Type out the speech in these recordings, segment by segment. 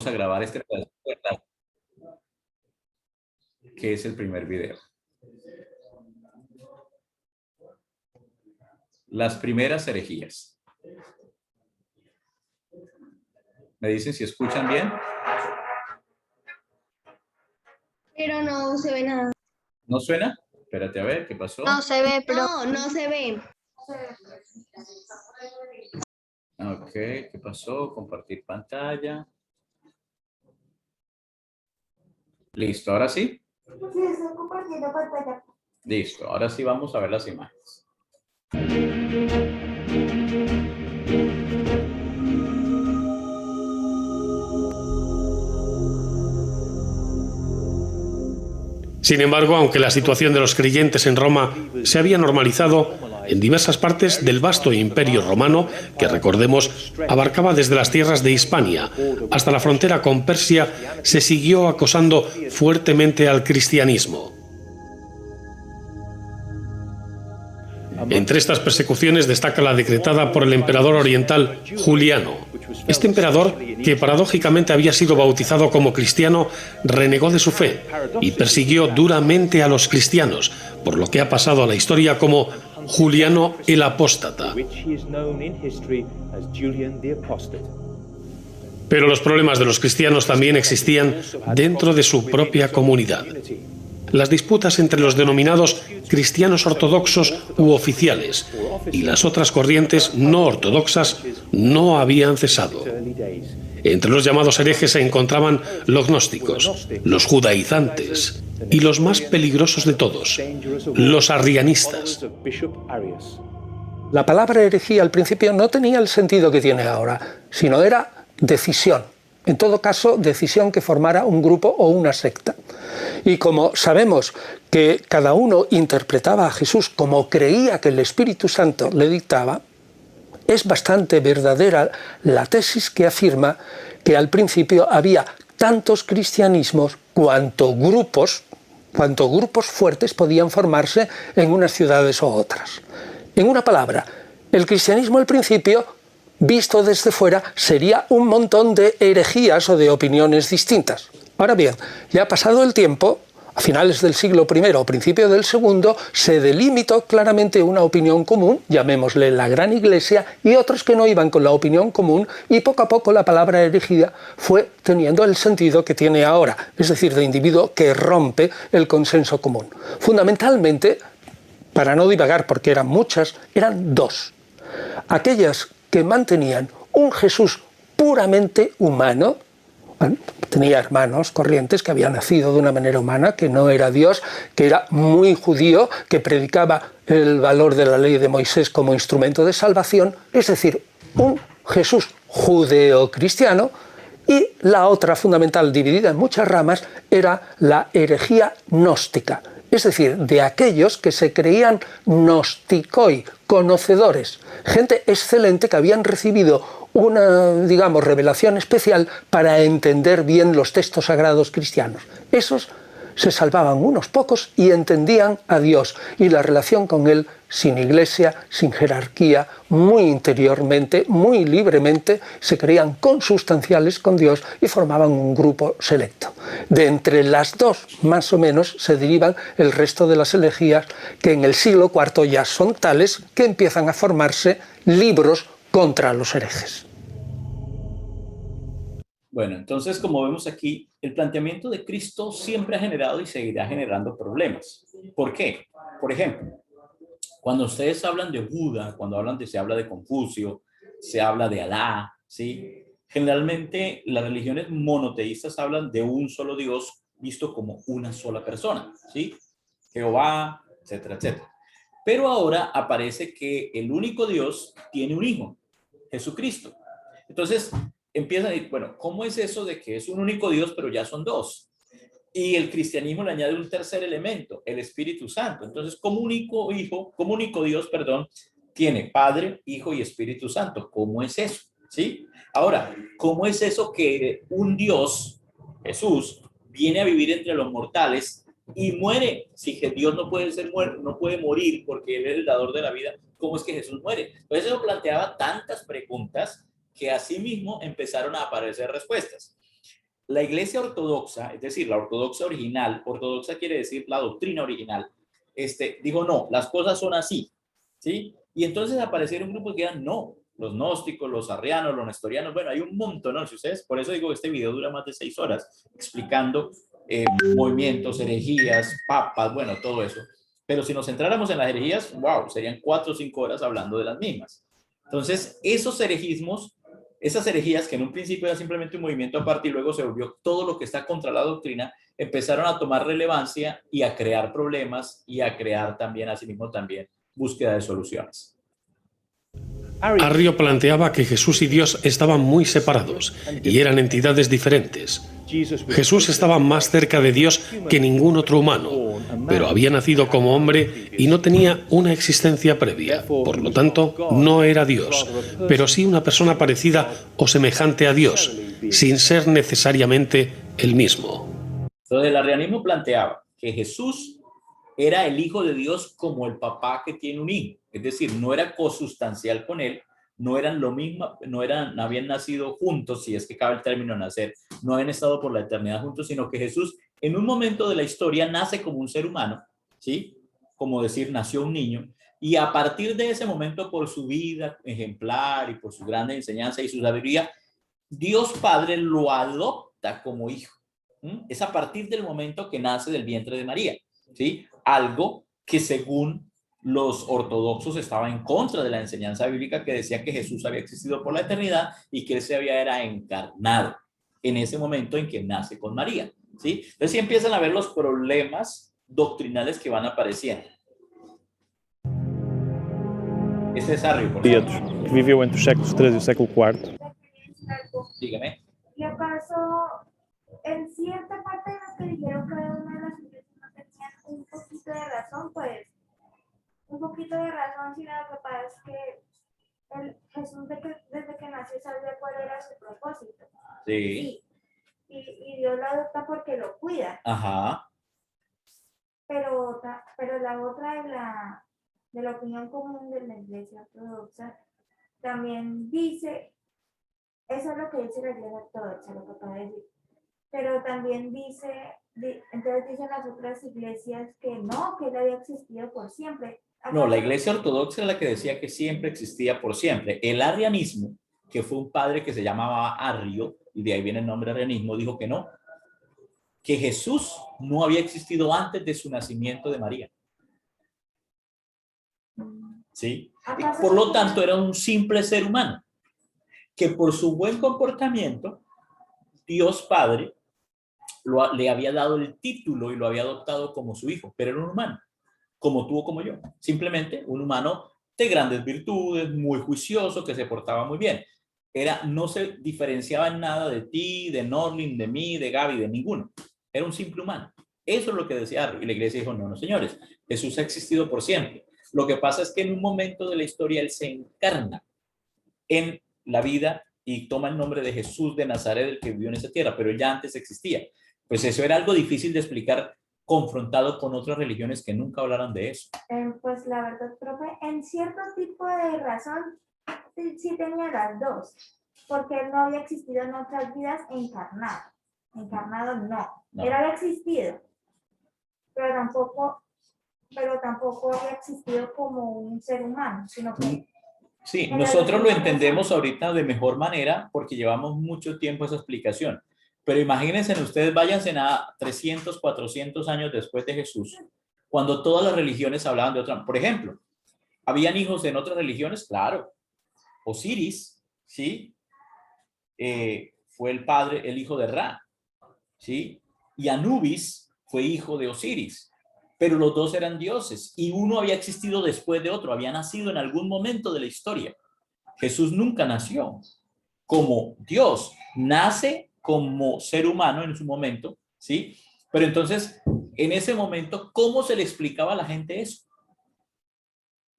a grabar este pedazo, que es el primer video. Las primeras herejías. ¿Me dicen si escuchan bien? Pero no se ve nada. ¿No suena? Espérate a ver, ¿qué pasó? No se ve, pero no se ve. Ok, ¿qué pasó? Compartir pantalla. Listo, ¿ahora sí? Sí, estoy compartiendo pantalla. Listo, ahora sí vamos a ver las imágenes. Sin embargo, aunque la situación de los creyentes en Roma se había normalizado, en diversas partes del vasto imperio romano, que recordemos abarcaba desde las tierras de Hispania hasta la frontera con Persia, se siguió acosando fuertemente al cristianismo. Entre estas persecuciones destaca la decretada por el emperador oriental Juliano. Este emperador, que paradójicamente había sido bautizado como cristiano, renegó de su fe y persiguió duramente a los cristianos, por lo que ha pasado a la historia como Juliano el Apóstata. Pero los problemas de los cristianos también existían dentro de su propia comunidad. Las disputas entre los denominados cristianos ortodoxos u oficiales y las otras corrientes no ortodoxas no habían cesado. Entre los llamados herejes se encontraban los gnósticos, los judaizantes y los más peligrosos de todos, los arrianistas. La palabra herejía al principio no tenía el sentido que tiene ahora, sino era decisión. En todo caso, decisión que formara un grupo o una secta. Y como sabemos que cada uno interpretaba a Jesús como creía que el Espíritu Santo le dictaba, es bastante verdadera la tesis que afirma que al principio había tantos cristianismos cuanto grupos fuertes podían formarse en unas ciudades o otras. En una palabra, el cristianismo al principio, visto desde fuera, sería un montón de herejías o de opiniones distintas. Ahora bien, ya pasado el tiempo, a finales del siglo I o principio del segundo, se delimitó claramente una opinión común, llamémosle la Gran Iglesia, y otros que no iban con la opinión común, y poco a poco la palabra herejía fue teniendo el sentido que tiene ahora, es decir, de individuo que rompe el consenso común. Fundamentalmente, para no divagar porque eran muchas, eran dos. Aquellas que mantenían un Jesús puramente humano. Bueno, tenía hermanos corrientes que habían nacido de una manera humana, que no era Dios, que era muy judío, que predicaba el valor de la ley de Moisés como instrumento de salvación, es decir, un Jesús judeo-cristiano. Y la otra fundamental, dividida en muchas ramas, era la herejía gnóstica, es decir, de aquellos que se creían gnosticoi, conocedores, gente excelente que habían recibido una, digamos, revelación especial para entender bien los textos sagrados cristianos. Esos se salvaban unos pocos y entendían a Dios y la relación con Él sin iglesia, sin jerarquía, muy interiormente, muy libremente, se creían consustanciales con Dios y formaban un grupo selecto. De entre las dos, más o menos, se derivan el resto de las herejías que en el siglo IV ya son tales que empiezan a formarse libros contra los herejes. Bueno, entonces, como vemos aquí, el planteamiento de Cristo siempre ha generado y seguirá generando problemas. ¿Por qué? Por ejemplo, cuando ustedes hablan de Buda, se habla de Confucio, se habla de Alá, ¿sí? Generalmente las religiones monoteístas hablan de un solo Dios visto como una sola persona, ¿sí? Jehová, etcétera, etcétera. Pero ahora aparece que el único Dios tiene un hijo, Jesucristo. Entonces, empiezan a decir, bueno, ¿cómo es eso de que es un único Dios, pero ya son dos? Y el cristianismo le añade un tercer elemento, el Espíritu Santo. Entonces, como único Dios, tiene Padre, Hijo y Espíritu Santo. ¿Cómo es eso? ¿Sí? Ahora, ¿cómo es eso que un Dios, Jesús, viene a vivir entre los mortales y muere? Si Dios no puede ser muerto, no puede morir porque Él es el dador de la vida, ¿cómo es que Jesús muere? Entonces, eso planteaba tantas preguntas que así mismo empezaron a aparecer respuestas. la iglesia ortodoxa, es decir, la ortodoxa original, ortodoxa quiere decir la doctrina original, dijo, no, las cosas son así, ¿sí? Y entonces aparecieron grupos que eran, no, los gnósticos, los arrianos, los nestorianos, bueno, hay un montón, ¿no? Si ustedes, por eso digo que este video dura más de 6 horas, explicando movimientos, herejías, papas, bueno, todo eso. Pero si nos centráramos en las herejías, wow, serían 4 o 5 horas hablando de las mismas. Entonces, esos herejismos, esas herejías que en un principio era simplemente un movimiento aparte y luego se volvió todo lo que está contra la doctrina, empezaron a tomar relevancia y a crear problemas y a crear también, asimismo, también búsqueda de soluciones. Arrio planteaba que Jesús y Dios estaban muy separados y eran entidades diferentes. Jesús estaba más cerca de Dios que ningún otro humano, pero había nacido como hombre y no tenía una existencia previa. Por lo tanto, no era Dios, pero sí una persona parecida o semejante a Dios, sin ser necesariamente el mismo. Entonces, el arrianismo planteaba que Jesús era el hijo de Dios como el papá que tiene un hijo. Es decir, no era consustancial con él, no eran lo mismo, no habían nacido juntos, si es que cabe el término nacer, no habían estado por la eternidad juntos, sino que Jesús en un momento de la historia nace como un ser humano, ¿sí? Como decir, nació un niño, y a partir de ese momento, por su vida ejemplar y por su gran enseñanza y su sabiduría, Dios Padre lo adopta como hijo. Es a partir del momento que nace del vientre de María, ¿sí? Algo que según los ortodoxos estaba en contra de la enseñanza bíblica que decía que Jesús había existido por la eternidad y que él se era encarnado en ese momento en que nace con María, ¿sí? Entonces sí empiezan a ver los problemas doctrinales que van apareciendo. Este es Arrio, por favor. Que vivió entre los séculos III y el século IV. Dígame. ¿Y acaso en cierta parte de los que dijeron que cada una de las iglesias no tenían un poquito de razón? Pues un poquito de razón, sino lo que pasa es que Jesús desde que nació sabía cuál era su propósito. Sí. Y Dios lo adopta porque lo cuida. Ajá. Pero la otra de la opinión común de la iglesia ortodoxa también dice, eso es lo que dice la iglesia ortodoxa, lo que acaba de decir. Pero también dice, entonces dicen las otras iglesias que no, que él había existido por siempre. No, la iglesia ortodoxa es la que decía que siempre existía por siempre. El arrianismo, que fue un padre que se llamaba Arrio, y de ahí viene el nombre arrianismo, dijo que no, que Jesús no había existido antes de su nacimiento de María. ¿Sí? Y por lo tanto era un simple ser humano, que por su buen comportamiento, Dios Padre le había dado el título y lo había adoptado como su hijo, pero era un humano, como tú o como yo, simplemente un humano de grandes virtudes, muy juicioso, que se portaba muy bien. No se diferenciaba en nada de ti, de Norlin, de mí, de Gaby, de ninguno. Era un simple humano. Eso es lo que decía Arrio. Y la iglesia dijo, no, señores, Jesús ha existido por siempre. Lo que pasa es que en un momento de la historia él se encarna en la vida y toma el nombre de Jesús de Nazaret, el que vivió en esa tierra, pero él ya antes existía. Pues eso era algo difícil de explicar confrontado con otras religiones que nunca hablaran de eso. Pues la verdad, profe, en cierto tipo de razón sí tenía las dos, porque él no había existido en otras vidas encarnado. Encarnado no. Él había existido, pero tampoco había existido como un ser humano, sino que... Sí, nosotros lo entendemos ahorita de mejor manera porque llevamos mucho tiempo esa explicación. Pero imagínense ustedes, váyanse a 300, 400 años después de Jesús, cuando todas las religiones hablaban de otra. Por ejemplo, ¿habían hijos en otras religiones? Claro. Osiris, ¿sí? Fue el hijo de Ra, ¿sí? Y Anubis fue hijo de Osiris. Pero los dos eran dioses y uno había existido después de otro, había nacido en algún momento de la historia. Jesús nunca nació como Dios, nace como ser humano en su momento, ¿sí? Pero entonces, en ese momento, ¿cómo se le explicaba a la gente eso?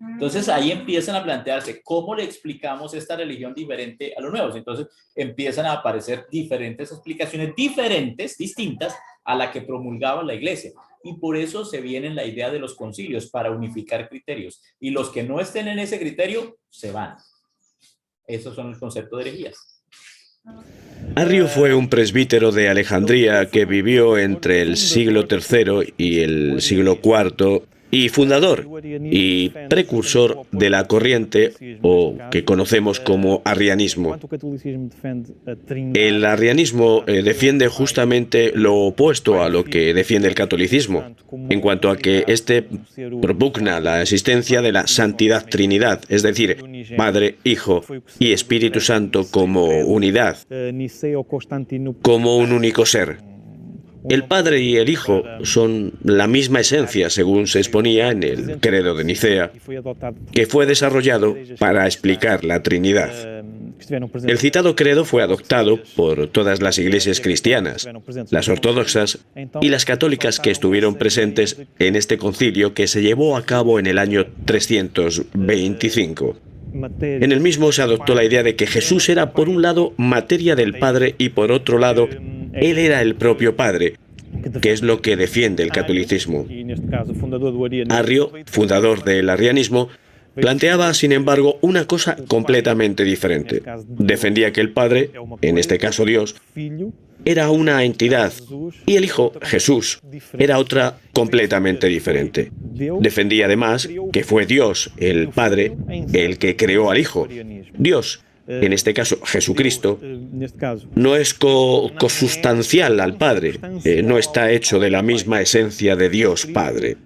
Entonces ahí empiezan a plantearse cómo le explicamos esta religión diferente a los nuevos. Entonces empiezan a aparecer diferentes explicaciones distintas a la que promulgaba la iglesia. Y por eso se viene la idea de los concilios, para unificar criterios. Y los que no estén en ese criterio, se van. Esos son el concepto de herejías. Arrio fue un presbítero de Alejandría que vivió entre el siglo III y el siglo IV y fundador y precursor de la corriente o que conocemos como arrianismo. El arrianismo defiende justamente lo opuesto a lo que defiende el catolicismo, en cuanto a que éste propugna la existencia de la santidad Trinidad, es decir, Padre, Hijo y Espíritu Santo como unidad, como un único ser. El Padre y el Hijo son la misma esencia, según se exponía en el Credo de Nicea, que fue desarrollado para explicar la Trinidad. El citado credo fue adoptado por todas las iglesias cristianas, las ortodoxas y las católicas que estuvieron presentes en este concilio que se llevó a cabo en el año 325. En el mismo se adoptó la idea de que Jesús era, por un lado, materia del Padre y, por otro lado, Él era el propio Padre, que es lo que defiende el catolicismo. Arrio, fundador del arrianismo, planteaba, sin embargo, una cosa completamente diferente. Defendía que el Padre, en este caso Dios, era una entidad y el Hijo, Jesús, era otra completamente diferente. Defendía además que fue Dios, el Padre, el que creó al Hijo. Dios, en este caso Jesucristo, no es cosustancial al Padre, no está hecho de la misma esencia de Dios Padre.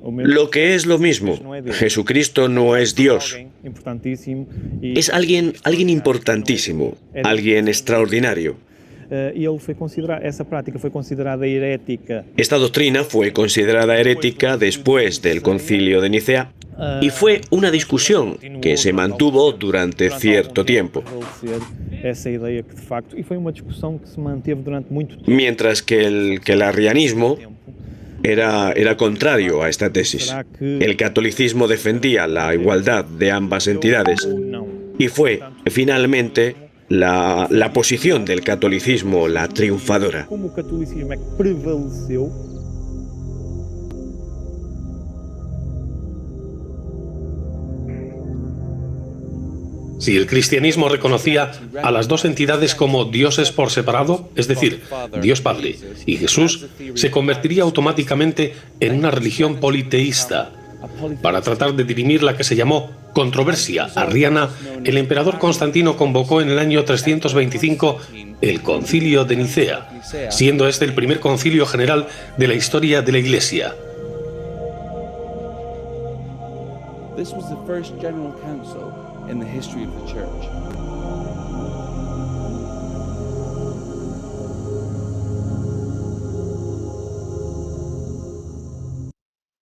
Lo que es lo mismo, Jesucristo no es Dios, es alguien importantísimo, alguien extraordinario. Esta doctrina fue considerada herética después del Concilio de Nicea y fue una discusión que se mantuvo durante cierto tiempo. Mientras que el arrianismo era contrario a esta tesis. El catolicismo defendía la igualdad de ambas entidades y fue, finalmente, la posición del catolicismo la triunfadora. Si el cristianismo reconocía a las dos entidades como dioses por separado, es decir, Dios Padre y Jesús, se convertiría automáticamente en una religión politeísta. Para tratar de dirimir la que se llamó controversia arriana, el emperador Constantino convocó en el año 325 el Concilio de Nicea, siendo este el primer concilio general de la historia de la Iglesia. This was the first general council in the history of the church.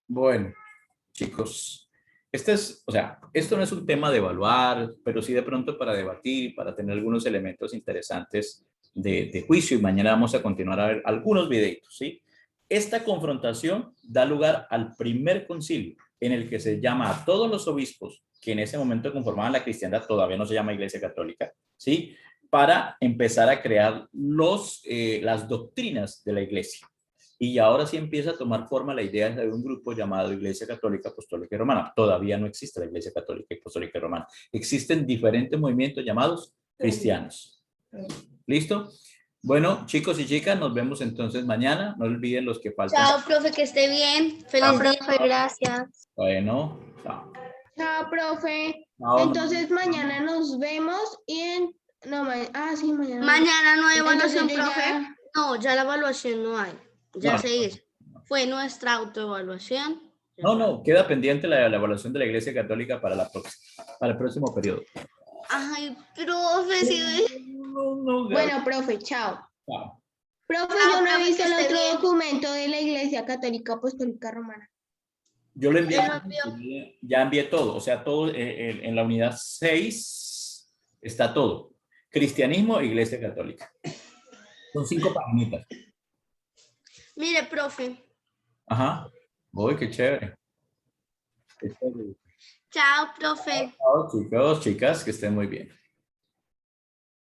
Bueno, chicos, esto no es un tema de evaluar, pero sí de pronto para debatir, para tener algunos elementos interesantes de juicio, y mañana vamos a continuar a ver algunos videitos, ¿sí? Esta confrontación da lugar al primer concilio, en el que se llama a todos los obispos que en ese momento conformaban la cristiandad, todavía no se llama Iglesia Católica, ¿sí? Para empezar a crear las doctrinas de la Iglesia. Y ahora sí empieza a tomar forma la idea de un grupo llamado Iglesia Católica, Apostólica y Romana. Todavía no existe la Iglesia Católica, Apostólica y Romana. Existen diferentes movimientos llamados cristianos. ¿Listo? Bueno, chicos y chicas, nos vemos entonces mañana. No olviden los que faltan. Chao, profe, que esté bien. Feliz día. Profe, gracias. Bueno, chao. Chao, profe. Chao. Entonces mañana nos vemos y sí, mañana. Mañana no hay evaluación, Entonces, profe. ya- No, ya la evaluación no hay. Ya No. se hizo. Fue nuestra autoevaluación. No, queda pendiente la evaluación de la Iglesia Católica para el próximo periodo. Ay, profe, sí. Bueno, profe, chao. Chao. Profe, Ah, yo no he profe, visto que el esté otro bien. documento de la Iglesia Católica Apostólica Romana. Yo le envié, Ya lo envió. ya envié todo, o sea, todo en la unidad 6 está todo. Cristianismo e Iglesia Católica. Son 5 paginitas. Mire, profe. Ajá. Uy, qué chévere. Qué chévere. Chao, profe. Chao, chicos, chicas, que estén muy bien.